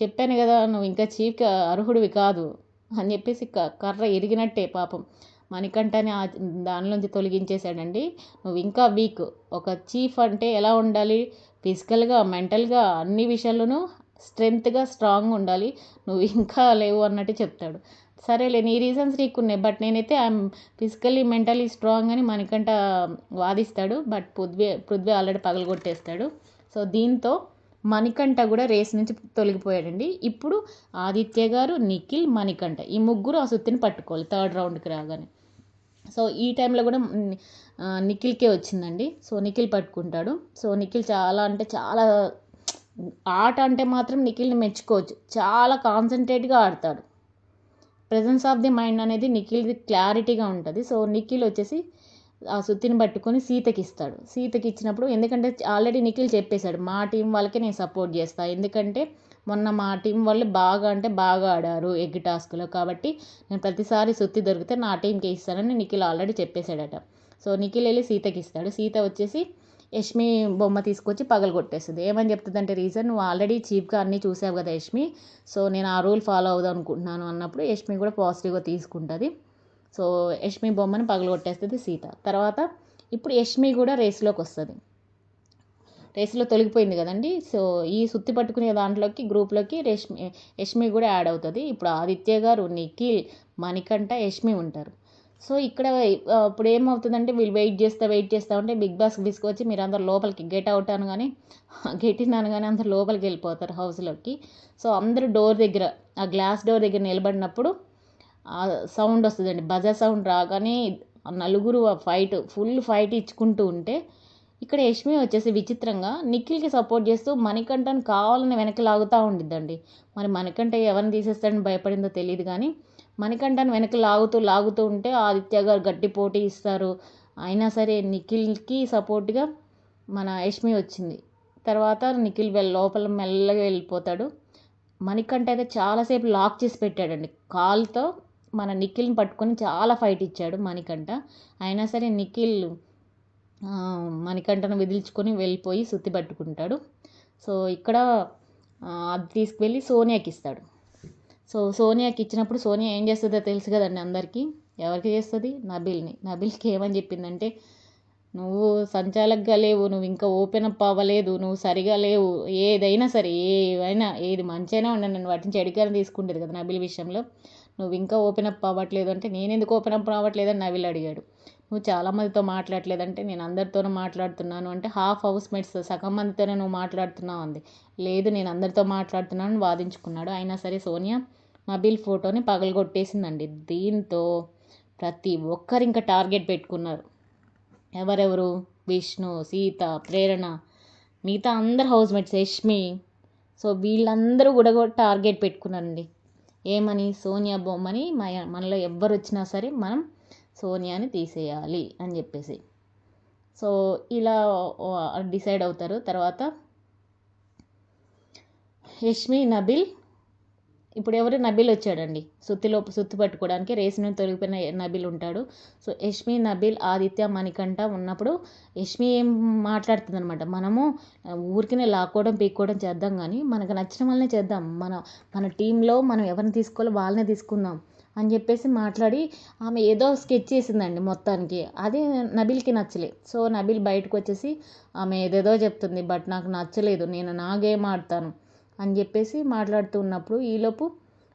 చెప్పాను కదా నువ్వు ఇంకా చీఫ్కి అర్హుడివి కాదు అని చెప్పేసి కర్ర ఇరిగినట్టే పాపం మణికంఠని దానిలోంచి తొలగించేశాడండి. నువ్వు ఇంకా వీక్, ఒక చీఫ్ అంటే ఎలా ఉండాలి, ఫిజికల్గా మెంటల్గా అన్ని విషయాల్లోనూ స్ట్రెంగ్త్గా స్ట్రాంగ్గా ఉండాలి, నువ్వు ఇంకా లేవు అన్నట్టు చెప్తాడు. సరేలే నీ రీజన్స్ నీకున్నాయి, బట్ నేనైతే ఐఎమ్ ఫిజికల్లీ మెంటలీ స్ట్రాంగ్ అని మణికంఠ వాదిస్తాడు. బట్ పృథ్వీ ఆల్రెడీ పగలగొట్టేస్తాడు. సో దీంతో మణికంఠ కూడా రేస్ నుంచి తొలగిపోయాడండి. ఇప్పుడు ఆదిత్య గారు, నిఖిల్, మణికంఠ ఈ ముగ్గురు ఆ సుత్తిని పట్టుకోవాలి థర్డ్ రౌండ్కి రాగానే. సో ఈ టైంలో కూడా నిఖిల్కే వచ్చిందండి. సో నిఖిల్ పట్టుకుంటాడు. సో నిఖిల్ చాలా అంటే చాలా, ఆట అంటే మాత్రం నిఖిల్ని మెచ్చుకోవచ్చు, చాలా కాన్సన్ట్రేట్గా ఆడతాడు. ప్రెజెన్స్ ఆఫ్ ది మైండ్ అనేది నిఖిల్ది క్లారిటీగా ఉంటుంది. సో నిఖిల్ వచ్చేసి ఆ సుత్తిని పట్టుకొని సీతకి ఇస్తాడు. సీతకి ఇచ్చినప్పుడు, ఎందుకంటే ఆల్రెడీ నిఖిల్ చెప్పేశాడు మా టీం వాళ్ళకే నేను సపోర్ట్ చేస్తాను, ఎందుకంటే మొన్న మా టీం వాళ్ళు బాగా అంటే బాగా ఆడారు ఎగ్ టాస్క్లో, కాబట్టి నేను ప్రతిసారి సుత్తి దొరికితే నా టీంకి ఇస్తానని నిఖిల్ ఆల్రెడీ చెప్పేశాడట. సో నిఖిల్ వెళ్ళి సీతకి ఇస్తాడు. సీత వచ్చేసి యష్మి బొమ్మ తీసుకొచ్చి పగలగొట్టేస్తుంది. ఏమని చెప్తుందంటే రీజన్, నువ్వు ఆల్రెడీ చీప్గా అన్నీ చూసావు కదా యష్మి, సో నేను ఆ రూల్ ఫాలో అవుదాం అనుకుంటున్నాను అన్నప్పుడు యష్మి కూడా పాజిటివ్గా తీసుకుంటుంది. సో యష్మి బొమ్మని పగలగొట్టేస్తుంది సీత. తర్వాత ఇప్పుడు యష్మి కూడా రేస్లోకి వస్తుంది. రేస్లో తొలగిపోయింది కదండి. సో ఈ సుత్తి పట్టుకునే దాంట్లోకి గ్రూప్లోకి యష్మి కూడా యాడ్ అవుతుంది. ఇప్పుడు ఆదిత్య గారు, నిఖిల్, మణికంఠ, యష్మి ఉంటారు. సో ఇక్కడ ఇప్పుడు ఏమవుతుందంటే, వీళ్ళు వెయిట్ చేస్తూ ఉంటే బిగ్ బాస్ తీసుకొచ్చి మీరు అందరు లోపలికి గెట్ అవుట్ అనగానే అందరు లోపలికి వెళ్ళిపోతారు హౌస్లోకి. సో అందరూ డోర్ దగ్గర, ఆ గ్లాస్ డోర్ దగ్గర నిలబడినప్పుడు సౌండ్ వస్తుందండి, బజర్ సౌండ్ రాగానే నలుగురు ఫుల్ ఫైట్ ఇచ్చుకుంటూ ఉంటే, ఇక్కడ యష్మి వచ్చేసి విచిత్రంగా నిఖిల్కి సపోర్ట్ చేస్తూ మణికంఠని కావాలని వెనక్కి లాగుతూ ఉండిద్దండి. మరి మణికంఠ ఎవరిని తీసేస్తాడని భయపడిందో తెలియదు, కానీ మణికంఠని వెనక్కి లాగుతూ ఉంటే ఆదిత్య గారు గట్టి పోటీ ఇస్తారు. అయినా సరే నిఖిల్కి సపోర్ట్గా మన యష్మి వచ్చింది. తర్వాత నిఖిల్ లోపల మెల్లగా వెళ్ళిపోతాడు. మణికంఠ అయితే చాలాసేపు లాక్ చేసి పెట్టాడండి కాల్తో, మన నిఖిల్ని పట్టుకొని చాలా ఫైట్ ఇచ్చాడు మణికంఠ. అయినా సరే నిఖిల్ మణికంఠను విదిల్చుకొని వెళ్ళిపోయి సుత్తి పట్టుకుంటాడు. సో ఇక్కడ అది తీసుకువెళ్ళి సోనియాకి ఇస్తాడు. సో సోనియాకి ఇచ్చినప్పుడు సోనియా ఏం చేస్తుందో తెలుసు కదండి అందరికీ. ఎవరికి చేస్తుంది? నబిల్కి ఏమని చెప్పిందంటే, నువ్వు సంచాలకుగా లేవు, నువ్వు ఇంకా ఓపెన్ అప్ అవ్వలేదు, నువ్వు సరిగా లేవు, ఏదైనా సరే ఏది మంచి అయినా ఉండండి, నేను వాటిని చెడుగానే తీసుకుంటుంది కదా నబిల్ విషయంలో, నువ్వు ఇంకా ఓపెన్ అప్ అవ్వట్లేదు అంటే, నేను ఎందుకు ఓపెన్ అప్ అవ్వట్లేదని నబిల్ అడిగాడు. నువ్వు చాలామందితో మాట్లాడలేదంటే, నేను అందరితోనూ మాట్లాడుతున్నాను అంటే, హాఫ్ హౌస్ మేట్స్ సగం మందితోనే నువ్వు మాట్లాడుతున్నావు అంది. లేదు నేను అందరితో మాట్లాడుతున్నాను వాదించుకున్నాడు. అయినా సరే సోనియా నబిల్ ఫోటోని పగలగొట్టేసిందండి. దీంతో ప్రతి ఒక్కరు ఇంకా టార్గెట్ పెట్టుకున్నారు. ఎవరెవరు? విష్ణు, సీత, ప్రేరణ, మిగతా అందరు హౌస్ మేట్స్, యష్మి. సో వీళ్ళందరూ కూడా టార్గెట్ పెట్టుకున్నారండి. ఏమని, సోనియా బొమ్మని మనలో ఎవ్వరు వచ్చినా సరే మనం సోనియాని తీసేయాలి అని చెప్పేసి. సో ఇలా డిసైడ్ అవుతారు. తర్వాత యష్మి, నబిల్, ఇప్పుడు ఎవరు, నబిల్ వచ్చాడండి సుత్తి పట్టుకోవడానికి. రేసును తొలగిపోయిన నబిల్ ఉంటాడు. సో యష్మి, నబిల్, ఆదిత్య, మణికంఠ ఉన్నప్పుడు యష్మి ఏం మాట్లాడుతుంది అనమాట, మనము ఊరికినే లాక్కోవడం పీక్కోవడం చేద్దాం కానీ మనకు నచ్చిన వాళ్ళనే చేద్దాం, మన టీంలో మనం ఎవరిని తీసుకోవాలో వాళ్ళనే తీసుకుందాం అని చెప్పేసి మాట్లాడి ఆమె ఏదో స్కెచ్ చేసిందండి మొత్తానికి. అది నబిల్కి నచ్చలే. సో నబిల్ బయటకు వచ్చేసి ఆమె ఏదేదో చెప్తుంది, బట్ నాకు నచ్చలేదు, నేను నా గేమ్ ఆడతాను అని చెప్పేసి మాట్లాడుతూ ఉన్నప్పుడు ఈలోపు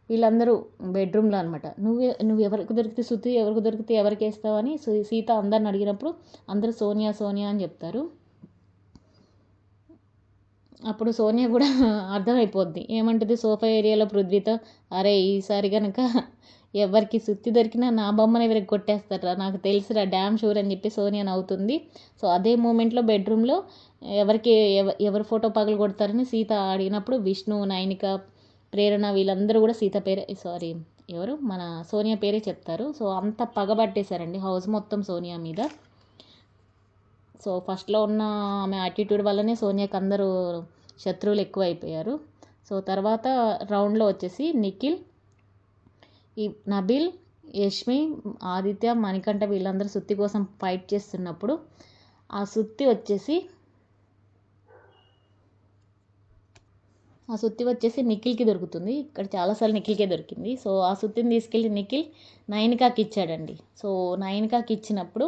వీళ్ళందరూ బెడ్రూమ్లో అనమాట, నువ్వు ఎవరికి దొరికితే శృతి, ఎవరికి దొరికితే ఎవరికి వేస్తావని సీత అందరిని అడిగినప్పుడు అందరూ సోనియా సోనియా అని చెప్తారు. అప్పుడు సోనియా కూడా అర్థమైపోద్ది. ఏమంటుంది సోఫా ఏరియాలో పృథ్వీతో, అరే ఈసారి కనుక ఎవరికి సుత్తి దొరికినా నా బొమ్మను ఎవరికి కొట్టేస్తారా, నాకు తెలుసురా, డ్యామ్ షూర్ అని చెప్పి సోనియా నవ్వుతుంది. సో అదే మూమెంట్లో బెడ్రూమ్లో ఎవరి ఫోటో పగలు కొడతారని సీత అడిగినప్పుడు విష్ణు, నైనిక, ప్రేరణ వీళ్ళందరూ కూడా సీత పేరే, సారీ ఎవరు, మన సోనియా పేరే చెప్తారు. సో అంత పగబట్టేశారండి హౌస్ మొత్తం సోనియా మీద. సో ఫస్ట్లో ఉన్న ఆమె యాటిట్యూడ్ వల్లనే సోనియాకి అందరూ శత్రువులు ఎక్కువ అయిపోయారు. సో తర్వాత రౌండ్లో వచ్చేసి నిఖిల్, ఈ నబిల్, యష్మి, ఆదిత్య, మణికంఠ వీళ్ళందరూ సుత్తి కోసం ఫైట్ చేస్తున్నప్పుడు ఆ సుత్తి వచ్చేసి నిఖిల్కి దొరుకుతుంది. ఇక్కడ చాలాసార్లు నిఖిల్కే దొరికింది. సో ఆ సుత్తిని తీసుకెళ్ళి నిఖిల్ నైనికాకి ఇచ్చాడండి. సో నైనికాకి ఇచ్చినప్పుడు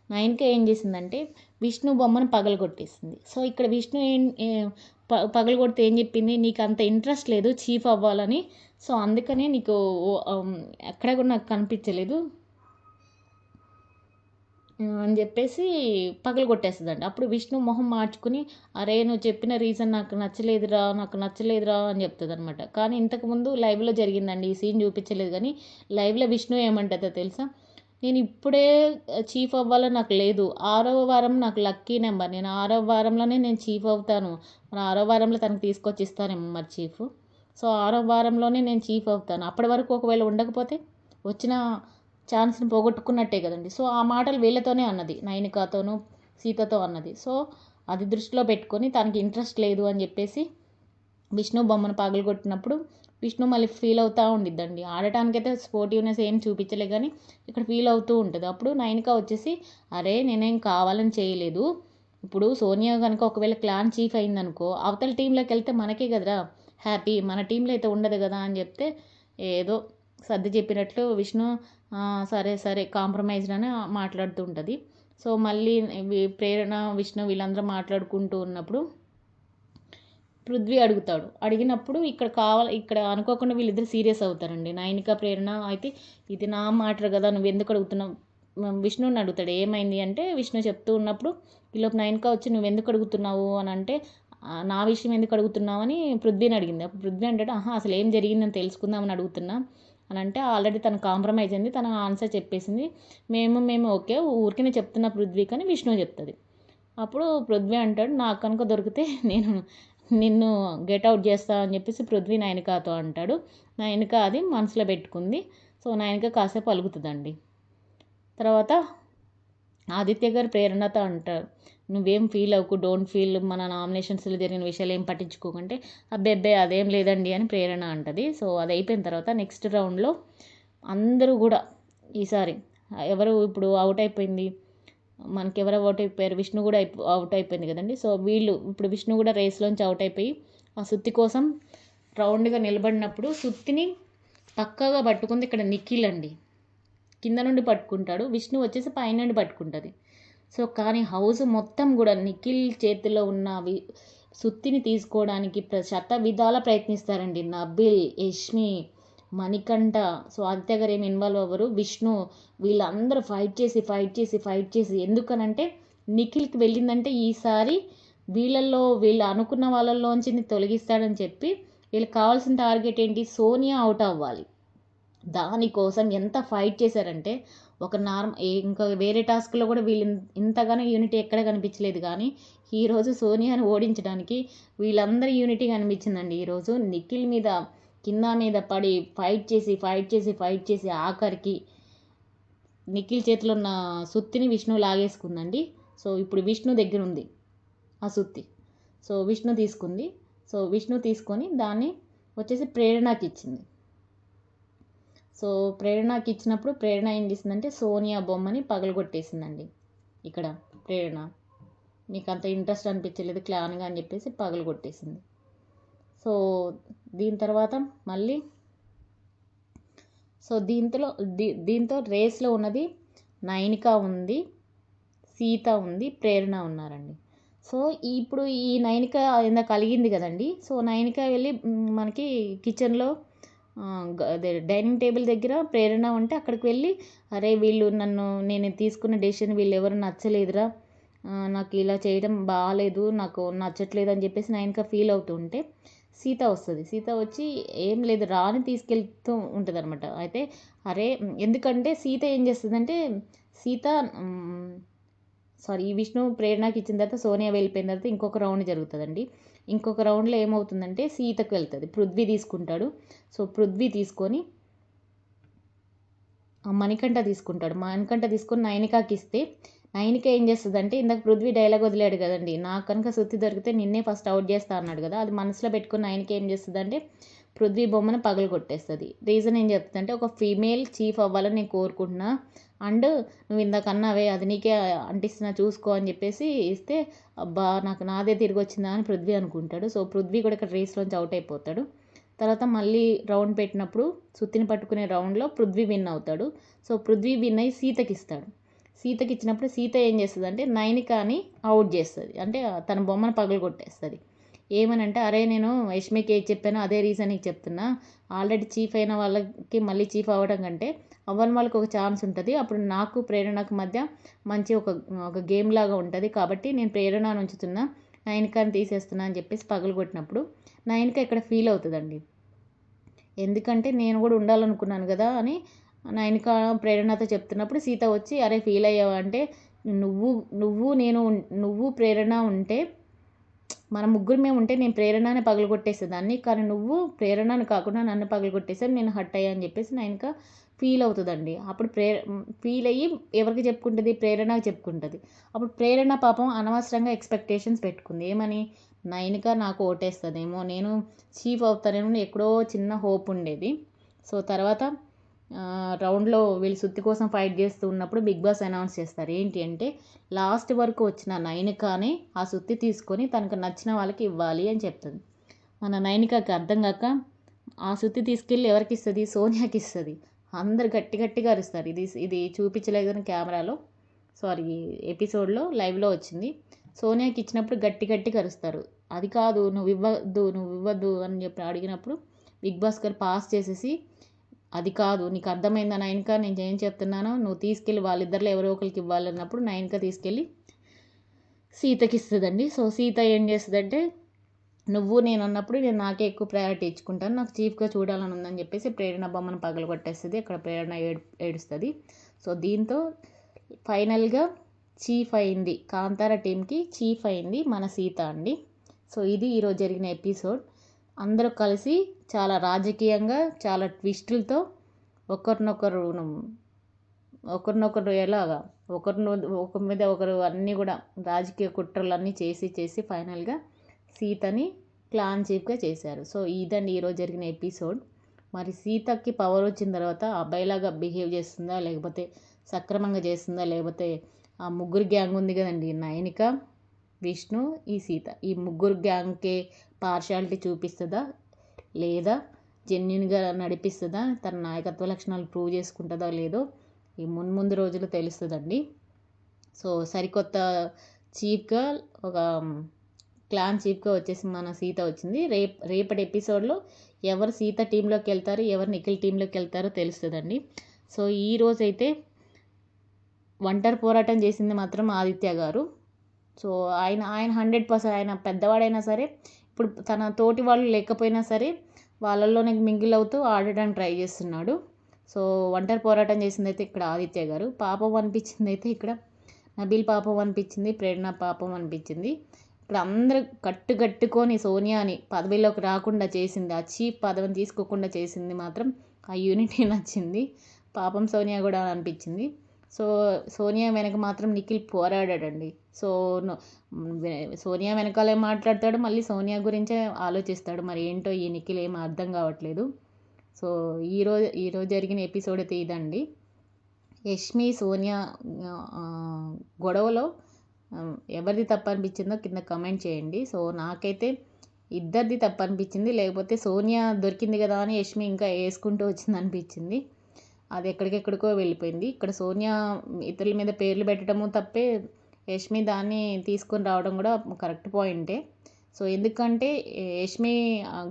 నైనిక ఏం చేసిందంటే విష్ణు బొమ్మను పగలగొట్టేసింది. సో ఇక్కడ విష్ణు పగలగొడితే ఏం చెప్పింది, నీకు అంత ఇంట్రెస్ట్ లేదు చీఫ్ అవ్వాలని, సో అందుకనే నీకు ఎక్కడ కూడా నాకు కనిపించలేదు అని చెప్పేసి పగలగొట్టేస్తుందండి. అప్పుడు విష్ణు మొహం మార్చుకుని, అరే నువ్వు చెప్పిన రీజన్ నాకు నచ్చలేదురా అని చెప్తుంది అనమాట. కానీ ఇంతకుముందు లైవ్లో జరిగిందండి, ఈ సీన్ చూపించలేదు కానీ లైవ్లో విష్ణు ఏమంటుందో తెలుసా, నేను ఇప్పుడే చీఫ్ అవ్వాలని నాకు లేదు, 6వ వారం నాకు లక్కీ నెంబర్, నేను 6వ వారంలోనే నేను చీఫ్ అవుతాను, మన 6వ వారంలో తనకు తీసుకొచ్చి ఇస్తానేమో మరి చీఫ్. సో 6వ వారంలోనే నేను చీఫ్ అవుతాను, అప్పటి వరకు ఒకవేళ ఉండకపోతే వచ్చిన ఛాన్స్ని పోగొట్టుకున్నట్టే కదండి. సో ఆ మాటలు వీళ్ళతోనే అన్నది, నైనికాతోనూ సీతతో అన్నది. సో అది దృష్టిలో పెట్టుకొని తనకి ఇంట్రెస్ట్ లేదు అని చెప్పేసి విష్ణు బొమ్మను పగలగొట్టినప్పుడు విష్ణు మళ్ళీ ఫీల్ అవుతూ ఉండిద్దండి. ఆడటానికైతే స్పోర్టివ్నెస్ ఏం చూపించలే కానీ ఇక్కడ ఫీల్ అవుతూ ఉంటుంది. అప్పుడు నైనిక వచ్చేసి, అరే నేనేం కావాలని చేయలేదు, ఇప్పుడు సోనియా కనుక ఒకవేళ క్లాన్ చీఫ్ అయిందనుకో అవతల టీంలోకి వెళ్తే మనకే కదరా హ్యాపీ, మన టీంలో అయితే ఉండదు కదా అని చెప్తే ఏదో సర్ది చెప్పినట్లు విష్ణు సరే సరే కాంప్రమైజ్డ్ అని మాట్లాడుతూ ఉంటుంది. సో మళ్ళీ ప్రేరణ, విష్ణు వీళ్ళందరూ మాట్లాడుకుంటూ ఉన్నప్పుడు పృథ్వీ అడిగినప్పుడు ఇక్కడ అనుకోకుండా వీళ్ళిద్దరు సీరియస్ అవుతారండి. నైనిక, ప్రేరణ అయితే ఇది నా మ్యాటర్ కదా నువ్వు ఎందుకు అడుగుతున్నావు, విష్ణుని అడుగుతాడు ఏమైంది అంటే విష్ణు చెప్తూ ఉన్నప్పుడు ఈలోపు నైనిక వచ్చి నువ్వు ఎందుకు అడుగుతున్నావు అని అంటే నా విషయం ఎందుకు అడుగుతున్నావు అని పృథ్వీని అడిగింది. అప్పుడు పృథ్వీ అంటాడు, అసలు ఏం జరిగిందని తెలుసుకుందామని అడుగుతున్నా అని అంటే ఆల్రెడీ తను కాంప్రమైజ్ అయింది, తన ఆన్సర్ చెప్పేసింది, మేము ఓకే ఊరికే చెప్తున్నా పృథ్వీకి అని విష్ణు చెప్తుంది. అప్పుడు పృథ్వీ అంటాడు, నాకు కనుక దొరికితే నేను నిన్ను గెట్అవుట్ చేస్తా అని చెప్పేసి పృథ్వీ నైనికాతో అంటాడు. నైనిక అది మనసులో పెట్టుకుంది. సో నైనిక కాసేపు అలుగుతుందండి. తర్వాత ఆదిత్య గారు ప్రేరణతో అంటారు, నువ్వేం ఫీల్ అవ్వకు, డోంట్ ఫీల్, మన నామినేషన్స్లో జరిగిన విషయాలు ఏం పట్టించుకోకంటే అబ్బే అదేం లేదండి అని ప్రేరణ అంటుంది. సో అది అయిపోయిన తర్వాత నెక్స్ట్ రౌండ్లో అందరూ కూడా ఈసారి ఎవరు ఇప్పుడు అవుట్ అయిపోయింది, మనకి ఎవరు అవుట్ అయిపోయారు, విష్ణు కూడా అవుట్ అయిపోయింది కదండి. సో వీళ్ళు ఇప్పుడు విష్ణు కూడా రేస్లోంచి అవుట్ అయిపోయి ఆ సుత్తి కోసం రౌండ్గా నిలబడినప్పుడు సుత్తిని పక్కగా పట్టుకుంది ఇక్కడ నిఖిల్ అండి, కింద నుండి పట్టుకుంటాడు, విష్ణు వచ్చేసి పై నుండి పట్టుకుంటుంది. సో కానీ హౌస్ మొత్తం కూడా నిఖిల్ చేతిలో ఉన్న సుత్తిని తీసుకోవడానికి శత విధాల ప్రయత్నిస్తారండి. నబిల్, యష్మి, మణికంఠ, సో ఆదిత్య గారు ఏమి ఇన్వాల్వ్ అవ్వరు, విష్ణు వీళ్ళందరూ ఫైట్ చేసి ఎందుకనంటే నిఖిల్కి వెళ్ళిందంటే ఈసారి వీళ్ళు అనుకున్న వాళ్ళల్లోంచి తొలగిస్తాడని చెప్పి వీళ్ళకి కావాల్సిన టార్గెట్ ఏంటి, సోనియా అవుట్ అవ్వాలి. దానికోసం ఎంత ఫైట్ చేశారంటే ఒక ఇంకా వేరే టాస్క్లో కూడా వీళ్ళు ఇంతగానో యూనిటీ ఎక్కడ కనిపించలేదు, కానీ ఈరోజు సోనియాని ఓడించడానికి వీళ్ళందరి యూనిటీ కనిపించిందండి. ఈరోజు నిఖిల్ మీద కింద మీద పడి ఫైట్ చేసి ఆఖరికి నిఖిల్ చేతిలో ఉన్న సుత్తిని విష్ణు లాగేసుకుందండి. సో ఇప్పుడు విష్ణు దగ్గర ఉంది ఆ సుత్తి. సో విష్ణు తీసుకొని దాన్ని వచ్చేసి ప్రేరణకి ఇచ్చింది. సో ప్రేరణకి ఇచ్చినప్పుడు ప్రేరణ ఏం చేసిందంటే సోనియా బొమ్మని పగలగొట్టేసిందండి. ఇక్కడ ప్రేరణ మీకు అంత ఇంట్రెస్ట్ అనిపించలేదు క్లాన్గా అని చెప్పేసి పగలగొట్టేసింది. సో దీని తర్వాత మళ్ళీ సో దీంతో రేస్లో ఉన్నది నైనిక ఉంది, సీత ఉంది, ప్రేరణ ఉన్నారండి. సో ఇప్పుడు ఈ నైనిక ఇందాక కలిగింది కదండి. సో నైనిక వెళ్ళి మనకి కిచెన్లో అదే డైనింగ్ టేబుల్ దగ్గర ప్రేరణ ఉంటే అక్కడికి వెళ్ళి అరే వీళ్ళు నేను తీసుకున్న డెసిషన్ వీళ్ళు ఎవరు నచ్చలేదురా, నాకు ఇలా చేయడం బాగాలేదు, నాకు నచ్చట్లేదు అని చెప్పేసి నైనిక ఫీల్ అవుతూ ఉంటే సీత వస్తుంది. సీత వచ్చి ఏం లేదు రాని తీసుకెళ్తూ ఉంటుంది అనమాట. అయితే అరే ఎందుకంటే సీత ఏం చేస్తుందంటే ఈ విష్ణు ప్రేరణకి ఇచ్చిన తర్వాత సోనియా వెళ్ళిపోయిన తర్వాత ఇంకొక రౌండ్ జరుగుతుందండి. ఇంకొక రౌండ్లో ఏమవుతుందంటే సీతకు వెళ్తుంది, పృథ్వీ తీసుకుంటాడు. సో పృథ్వీ తీసుకొని మణికంఠ తీసుకొని నైనికాకి ఇస్తే నైనిక ఏం చేస్తుందంటే ఇందాక పృథ్వీ డైలాగ్ వదిలాడు కదండి, నాకు కనుక సుత్తి దొరికితే నిన్నే ఫస్ట్ అవుట్ చేస్తా అన్నాడు కదా, అది మనసులో పెట్టుకుని నైనిక ఏం చేస్తుందంటే పృథ్వీ బొమ్మను పగలు కొట్టేస్తుంది. రీజన్ ఏం చెప్తుందంటే ఒక ఫీమేల్ చీఫ్ అవ్వాలని నేను కోరుకుంటున్నా, అండ్ నువ్వు ఇందాక అన్నావే అది నీకే అంటిస్తున్నా చూసుకో అని చెప్పేసి ఇస్తే అబ్బా నాకు నాదే తిరిగి వచ్చిందా అని పృథ్వీ అనుకుంటాడు. సో పృథ్వీ కూడా ఇక్కడ రేస్లోంచి అవుట్ అయిపోతాడు. తర్వాత మళ్ళీ రౌండ్ పెట్టినప్పుడు సుత్తిని పట్టుకునే రౌండ్లో పృథ్వీ విన్ అవుతాడు. సో పృథ్వీ విన్ అయ్యి సీతకి ఇస్తాడు. సీతకి ఇచ్చినప్పుడు సీత ఏం చేస్తుంది అంటే నైనికాని అవుట్ చేస్తుంది, అంటే తన బొమ్మను పగలు కొట్టేస్తుంది. ఏమనంటే అరే నేను యష్మికి ఏది చెప్పానో అదే రీజన్ నీకు చెప్తున్నా, ఆల్రెడీ చీఫ్ అయిన వాళ్ళకి మళ్ళీ చీఫ్ అవ్వడం కంటే అవ్వని వాళ్ళకి ఒక ఛాన్స్ ఉంటుంది, అప్పుడు నాకు ప్రేరణకు మధ్య మంచి ఒక గేమ్ లాగా ఉంటుంది, కాబట్టి నేను ప్రేరణ ఉంచుతున్నా, నైనికాని తీసేస్తున్నా అని చెప్పేసి పగలు కొట్టినప్పుడు నైనిక ఇక్కడ ఫీల్ అవుతుందండి. ఎందుకంటే నేను కూడా ఉండాలనుకున్నాను కదా అని నైనిక ప్రేరణతో చెప్తున్నప్పుడు సీత వచ్చి అరే ఫీల్ అయ్యావా అంటే నువ్వు ప్రేరణ ఉంటే మన ముగ్గురు మేము ఉంటే నేను ప్రేరణని పగలగొట్టేసేదాన్ని, కానీ నువ్వు ప్రేరణని కాకుండా నన్ను పగలగొట్టేసాను, నేను హట్ అయ్యా అని చెప్పేసి నైనిక ఫీల్ అవుతుందండి. అప్పుడు ఫీల్ అయ్యి ఎవరికి చెప్పుకుంటుంది, ప్రేరణకి చెప్పుకుంటుంది. అప్పుడు ప్రేరణ పాపం అనవసరంగా ఎక్స్పెక్టేషన్స్ పెట్టుకుంది. ఏమని నైనిక నాకు ఓటేస్తుందేమో, నేను చీఫ్ అవుతానేమో, ఎక్కడో చిన్న హోప్ ఉండేది. సో తర్వాత రౌండ్లో వీళ్ళు సుత్తి కోసం ఫైట్ చేస్తూ ఉన్నప్పుడు బిగ్ బాస్ అనౌన్స్ చేస్తారు ఏంటి అంటే లాస్ట్ వరకు వచ్చిన నైనికాని ఆ సుత్తి తీసుకొని తనకు నచ్చిన వాళ్ళకి ఇవ్వాలి అని చెప్తుంది. మన నైనికకి అర్థం కాక ఆ సుత్తి తీసుకెళ్ళి ఎవరికి ఇస్తుంది, సోనియాకి ఇస్తుంది. అందరు గట్టిగా అరుస్తారు. ఇది చూపించలేదు కానీ కెమెరాలో ఎపిసోడ్లో లైవ్లో వచ్చింది. సోనియాకి ఇచ్చినప్పుడు గట్టిగా అరుస్తారు. అది కాదు నువ్వు ఇవ్వద్దు అని చెప్పి అడిగినప్పుడు బిగ్ బాస్ గారు పాస్ చేసేసి అది కాదు నీకు అర్థమైందా నైనిక నేను ఏం చెప్తున్నానో, నువ్వు తీసుకెళ్ళి వాళ్ళిద్దరిలో ఎవరో ఒకరికి ఇవ్వాలన్నప్పుడు నైనిక తీసుకెళ్ళి సీతకి ఇస్తుందండి. సో సీత ఏం చేస్తుందంటే నేను అన్నప్పుడు నేను నాకే ఎక్కువ ప్రయారిటీ ఇచ్చుకుంటాను, నాకు చీఫ్గా చూడాలని ఉందని చెప్పేసి ప్రేరణ బొమ్మను పగలగొట్టేస్తుంది. అక్కడ ప్రేరణ ఏడుస్తుంది. సో దీంతో ఫైనల్గా చీఫ్ అయింది, కాంతార టీంకి చీఫ్ అయింది మన సీత అండి. సో ఇది ఈరోజు జరిగిన ఎపిసోడ్. అందరూ కలిసి చాలా రాజకీయంగా చాలా ట్విస్టులతో ఒకరినొకరు ఎలాగా ఒకరి మీద ఒకరు అన్నీ కూడా రాజకీయ కుట్రలన్నీ చేసి ఫైనల్గా సీతని క్లాన్ చీఫ్గా చేశారు. సో ఇదండి ఈరోజు జరిగిన ఎపిసోడ్. మరి సీతకి పవర్ వచ్చిన తర్వాత అబ్బాయిలాగా బిహేవ్ చేస్తుందా, లేకపోతే సక్రమంగా చేస్తుందా, లేకపోతే ఆ ముగ్గురు గ్యాంగ్ ఉంది కదండి నైనిక, విష్ణు, ఈ సీత, ఈ ముగ్గురు గ్యాంగ్కే పార్షాలిటీ చూపిస్తుందా లేదా జెన్యున్గా నడిపిస్తుందా, తన నాయకత్వ లక్షణాలు ప్రూవ్ చేసుకుంటుందా లేదో ఈ ముందు రోజులు తెలుస్తుందండి. సో సరికొత్త చీఫ్గా ఒక క్లాన్ చీఫ్గా వచ్చేసి మన సీత వచ్చింది. రేపటి ఎపిసోడ్లో ఎవరు సీత టీంలోకి వెళ్తారు, ఎవరు నిఖిల్ టీంలోకి వెళ్తారో తెలుస్తుందండి. సో ఈరోజైతే ఒంటరి పోరాటం చేసింది మాత్రం ఆదిత్య గారు. సో ఆయన 100% ఆయన పెద్దవాడైనా సరే ఇప్పుడు తన తోటి వాళ్ళు లేకపోయినా సరే వాళ్ళల్లోనే మింగిల్ అవుతూ ఆడడానికి ట్రై చేస్తున్నాడు. సో ఒంటరి పోరాటం చేసింది అయితే ఇక్కడ ఆదిత్య గారు. పాపం అనిపించింది అయితే ఇక్కడ నబీల్ పాపం అనిపించింది, ప్రేరణ పాపం అనిపించింది. ఇప్పుడు అందరూ కట్టుకొని సోనియాని పదవిలోకి రాకుండా చేసింది, ఆ చీఫ్ పదవిని తీసుకోకుండా చేసింది మాత్రం ఆ యూనిటీ నచ్చింది. పాపం సోనియా కూడా అనిపించింది. సో సోనియా వెనక మాత్రం నిఖిల్ పోరాడాడండి. సో సోనియా వెనకాలే మాట్లాడతాడు, మళ్ళీ సోనియా గురించే ఆలోచిస్తాడు. మరి ఏంటో ఈ నిఖిల్ ఏం అర్థం కావట్లేదు. సో ఈరోజు జరిగిన ఎపిసోడ్ అయితే ఇదండి. యష్మి సోనియా గొడవలో ఎవరిది తప్పు అనిపించిందో కింద కమెంట్ చేయండి. సో నాకైతే ఇద్దరిది తప్పు అనిపించింది. లేకపోతే సోనియా దొరికింది కదా అని యష్మి ఇంకా వేసుకుంటూ వచ్చింది అనిపించింది. అది ఎక్కడికెక్కడికో వెళ్ళిపోయింది. ఇక్కడ సోనియా ఇతరుల మీద పేర్లు పెట్టడము తప్పే, యష్మి దాన్ని తీసుకొని రావడం కూడా కరెక్ట్ పాయింటే. సో ఎందుకంటే యష్మి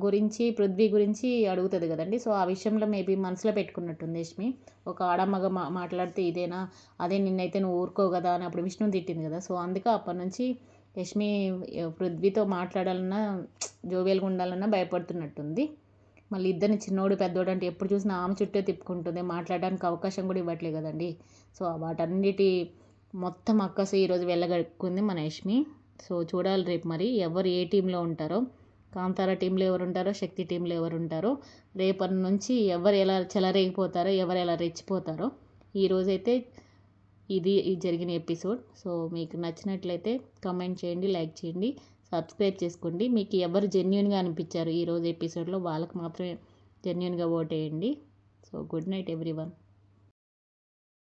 గురించి పృథ్వీ గురించి అడుగుతుంది కదండి. సో ఆ విషయంలో మేబీ మనసులో పెట్టుకున్నట్టుంది యష్మి. ఒక ఆడమ్మగా మాట్లాడితే ఇదేనా, అదే నిన్నైతే నువ్వు ఊరుకో కదా అని అప్పుడు విష్ణుని తిట్టింది కదా. సో అందుకే అప్పటి నుంచి యష్మి పృథ్వీతో మాట్లాడాలన్నా జోవియల్గా ఉండాలన్నా భయపడుతున్నట్టుంది. మళ్ళీ ఇద్దరిని చిన్నోడు పెద్దోడు అంటే ఎప్పుడు చూసినా ఆమె చుట్టే తిప్పుకుంటుంది, మాట్లాడడానికి అవకాశం కూడా ఇవ్వట్లేదు కదండి. సో వాటన్నిటి మొత్తం అక్కసు ఈరోజు వెళ్ళగట్టుకుంది మన యష్మి. సో చూడాలి రేపు మరి ఎవరు ఏ టీంలో ఉంటారో, కాంతారా టీంలో ఎవరు ఉంటారో, శక్తి టీంలో ఎవరు ఉంటారో, రేపటి నుంచి ఎవరు ఎలా చెలరేగిపోతారో, ఎవరు ఎలా రెచ్చిపోతారో. ఈరోజైతే ఇది జరిగిన ఎపిసోడ్. సో మీకు నచ్చినట్లయితే కమెంట్ చేయండి, లైక్ చేయండి, సబ్స్క్రైబ్ చేసుకోండి. మీకు ఎవరు జెన్యున్గా అనిపించారు ఈరోజు ఎపిసోడ్లో వాళ్ళకి మాత్రమే జెన్యున్గా ఓట్ వేయండి. So good night everyone.